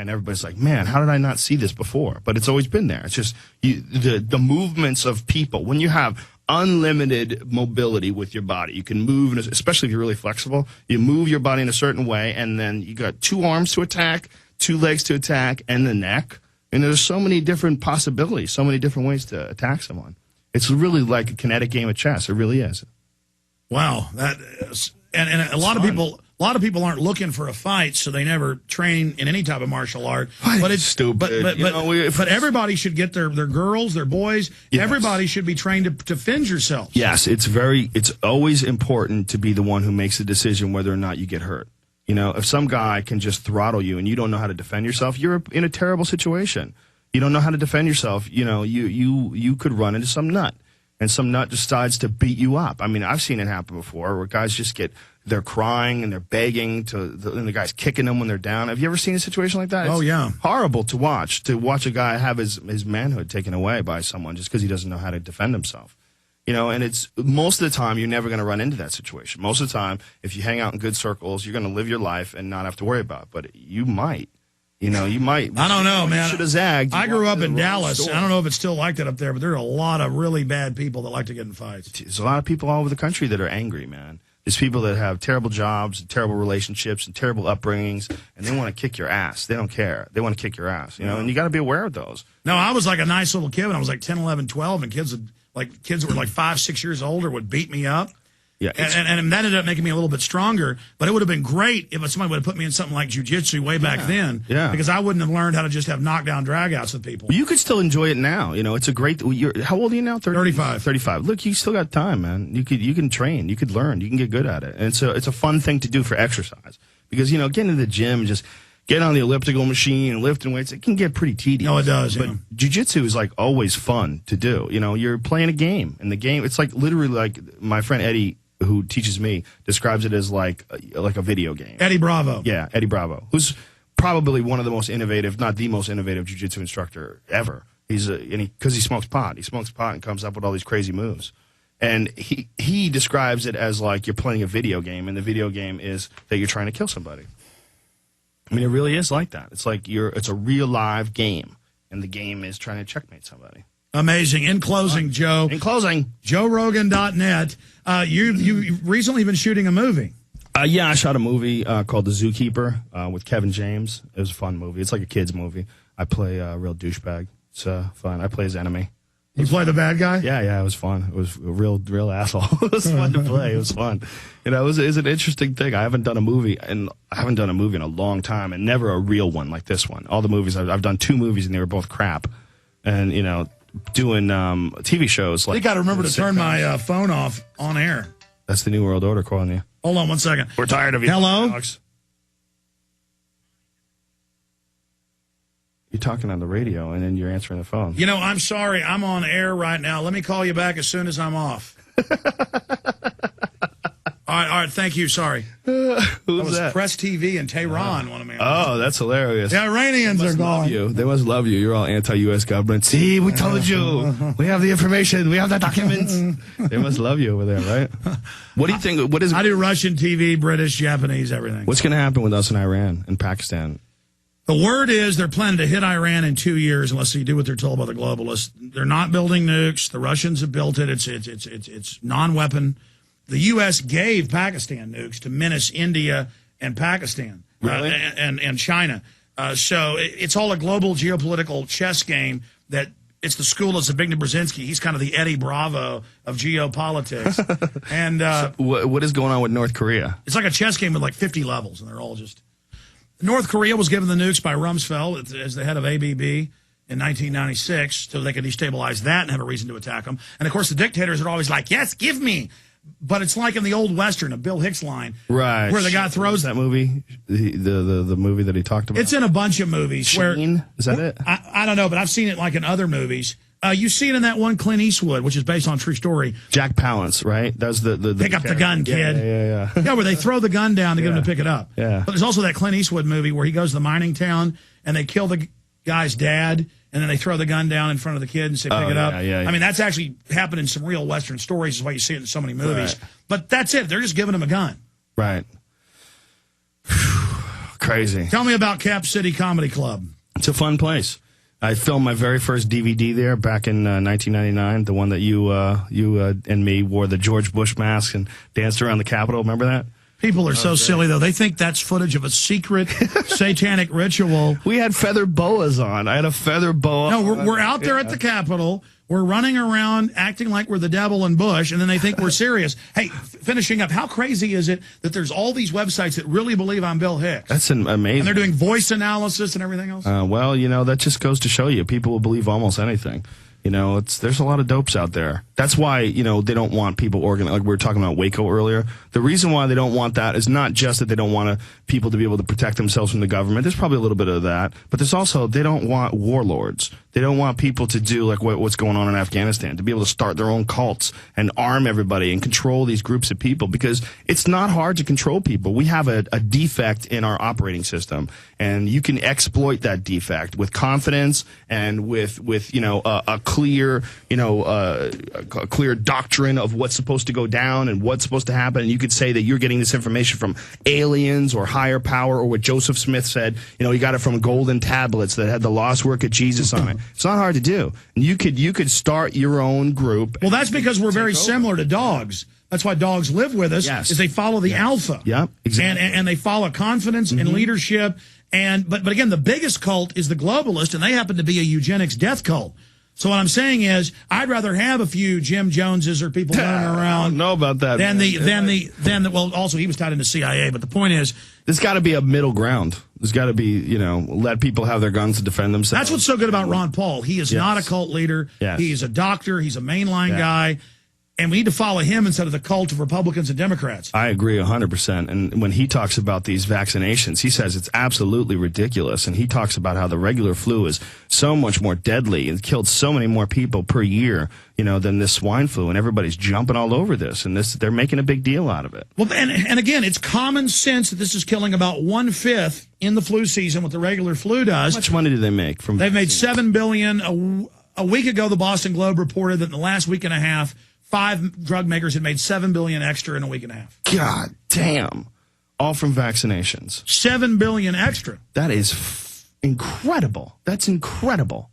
And everybody's like, man, how did I not see this before? But it's always been there. It's just the movements of people. When you have unlimited mobility with your body, you can move, especially if you're really flexible, you move your body in a certain way, and then you got 2 arms to attack, 2 legs to attack, and the neck. And there's so many different possibilities, so many different ways to attack someone. It's really like a kinetic game of chess. It really is. Wow. That is, and a lot of people... A lot of people aren't looking for a fight, so they never train in any type of martial art. But it's stupid. But everybody should get their girls, their boys. Yes. Everybody should be trained to defend yourself. Yes, it's always important to be the one who makes the decision whether or not you get hurt. You know, if some guy can just throttle you and you don't know how to defend yourself, you're in a terrible situation. You don't know how to defend yourself. You know, you could run into some nut, and some nut decides to beat you up. I mean, I've seen it happen before where guys just they're crying and they're begging and the guy's kicking them when they're down. Have you ever seen a situation like that? Oh, yeah. Horrible to watch a guy have his manhood taken away by someone just because he doesn't know how to defend himself. You know, and it's most of the time you're never going to run into that situation. Most of the time, if you hang out in good circles, you're going to live your life and not have to worry about it. But you might. You know, you might. I don't know, man. Should have zagged. I grew up in Dallas. I don't know if it's still like that up there, but there are a lot of really bad people that like to get in fights. There's a lot of people all over the country that are angry, man. There's people that have terrible jobs, and terrible relationships, and terrible upbringings, and they want to kick your ass. They don't care. They want to kick your ass, you know, and you got to be aware of those. No, I was like a nice little kid when I was like 10, 11, 12, and kids that were like 5, 6 years older would beat me up. Yeah, and that ended up making me a little bit stronger. But it would have been great if somebody would have put me in something like jiu-jitsu way back then. Yeah. Because I wouldn't have learned how to just have knockdown dragouts with people. Well, you could still enjoy it now. You know, it's a great. How old are you now? 35. 35. Look, you still got time, man. You can train. You could learn. You can get good at it. And it's a fun thing to do for exercise. Because, you know, getting to the gym, just getting on the elliptical machine and lifting weights, it can get pretty tedious. No, it does. But jiu-jitsu is like always fun to do. You know, you're playing a game. And the game, it's like literally like my friend Eddie, who teaches me, describes it as like a video game. Eddie Bravo. Yeah, Eddie Bravo, who's probably one of the most innovative, not the most innovative jiu-jitsu instructor ever. Because he smokes pot. He smokes pot and comes up with all these crazy moves. And he describes it as like you're playing a video game, and the video game is that you're trying to kill somebody. I mean, it really is like that. It's like it's a real live game, and the game is trying to checkmate somebody. Amazing. In closing, Joe. In closing. JoeRogan.net. You've recently been shooting a movie. Yeah, I shot a movie called The Zookeeper with Kevin James. It was a fun movie. It's like a kid's movie. I play a real douchebag. It's fun. I play his enemy. You play the bad guy? Yeah, it was fun. It was a real asshole. It was fun to play. It was fun. You know, it was an interesting thing. I haven't done a movie in a long time, and never a real one like this one. All the movies, I've done 2 movies, and they were both crap. And, you know, doing TV shows like... You got to remember to turn my phone off on air. That's the New World Order calling you. Hold on one second. We're tired of you. Hello? Alex. You're talking on the radio, and then you're answering the phone. You know, I'm sorry. I'm on air right now. Let me call you back as soon as I'm off. All right. Thank you. Sorry. Who's that? Press TV in Tehran wanted me on. Oh, that's hilarious. The Iranians are gone. They must love you. You're all anti-U.S. government. See, we told you. We have the information. We have the documents. They must love you over there, right? What do you think? I do Russian TV, British, Japanese, everything. What's going to happen with us in Iran and Pakistan? The word is they're planning to hit Iran in 2 years unless they do what they're told by the globalists. They're not building nukes. The Russians have built it. It's non-weapon. The U.S. gave Pakistan nukes to menace India and Pakistan and China. So it's all a global geopolitical chess game that it's the school of Zbigniew Brzezinski. He's kind of the Eddie Bravo of geopolitics. And so what is going on with North Korea? It's like a chess game with like 50 levels, and they're all just... North Korea was given the nukes by Rumsfeld as the head of ABB in 1996 so they could destabilize that and have a reason to attack them. And, of course, the dictators are always like, yes, give me. But it's like in the old Western, a Bill Hicks line. Right. Where the guy throws... that movie? The movie that he talked about? It's in a bunch of movies. Sheen? Is that it? I don't know, but I've seen it like in other movies. You see it in that one Clint Eastwood, which is based on a true story. Jack Palance, right? That's the pick up the gun, kid. Yeah. Yeah, where they throw the gun down to get him to pick it up. Yeah. But there's also that Clint Eastwood movie where he goes to the mining town and they kill the guy's dad and then they throw the gun down in front of the kid and say, pick it up. Yeah. I mean, that's actually happened in some real Western stories. Is why you see it in so many movies. Right. But that's it. They're just giving him a gun. Right. crazy. Tell me about Cap City Comedy Club. It's a fun place. I filmed my very first DVD there back in 1999, the one that you and me wore the George Bush mask and danced around the Capitol. Remember that? People are so silly, though. They think that's footage of a secret satanic ritual. We had feather boas on. I had a feather boa. No, we're out there at the Capitol. We're running around acting like we're the devil in Bush, and then they think we're serious. Hey, finishing up, how crazy is it that there's all these websites that really believe I'm Bill Hicks? That's amazing. And they're doing voice analysis and everything else? Well, that just goes to show you. People will believe almost anything. There's a lot of dopes out there. That's why, they don't want people organized. Like we were talking about Waco earlier. The reason why they don't want that is not just that they don't want people to be able to protect themselves from the government. There's probably a little bit of that. But there's also, they don't want warlords. They don't want people to do like what's going on in Afghanistan, to be able to start their own cults and arm everybody and control these groups of people, because it's not hard to control people. We have a defect in our operating system, and you can exploit that defect with confidence and with a clear, a clear doctrine of what's supposed to go down and what's supposed to happen. And you could say that you're getting this information from aliens or higher power, or what Joseph Smith said, you got it from golden tablets that had the lost work of Jesus on it. It's not hard to do. And you could start your own group. Well, that's because we're very similar to dogs. That's why dogs live with us, is they follow the alpha. Yeah, exactly. And they follow confidence and leadership. But again, the biggest cult is the globalist, and they happen to be a eugenics death cult. So what I'm saying is, I'd rather have a few Jim Joneses or people running around. I don't know about that. Well, also he was tied into CIA. But the point is, there's got to be a middle ground. There's got to be, let people have their guns to defend themselves. That's what's so good about Ron Paul. He is not a cult leader. Yes. He's a doctor. He's a mainline guy. And we need to follow him instead of the cult of Republicans and Democrats. I agree 100%. And when he talks about these vaccinations, he says it's absolutely ridiculous. And he talks about how the regular flu is so much more deadly and killed so many more people per year, than this swine flu. And everybody's jumping all over this. And they're making a big deal out of it. Well, and again, it's common sense that this is killing about 1/5 in the flu season what the regular flu does. How much money do they make from They've made $7 billion. A week ago, the Boston Globe reported that in the last week and a half, 5 drug makers had made $7 billion extra in a week and a half. God damn. All from vaccinations. $7 billion extra. That is incredible. That's incredible.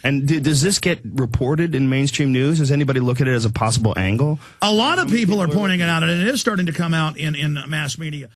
And does this get reported in mainstream news? Does anybody look at it as a possible angle? A lot of people are pointing it out, and it is starting to come out in mass media.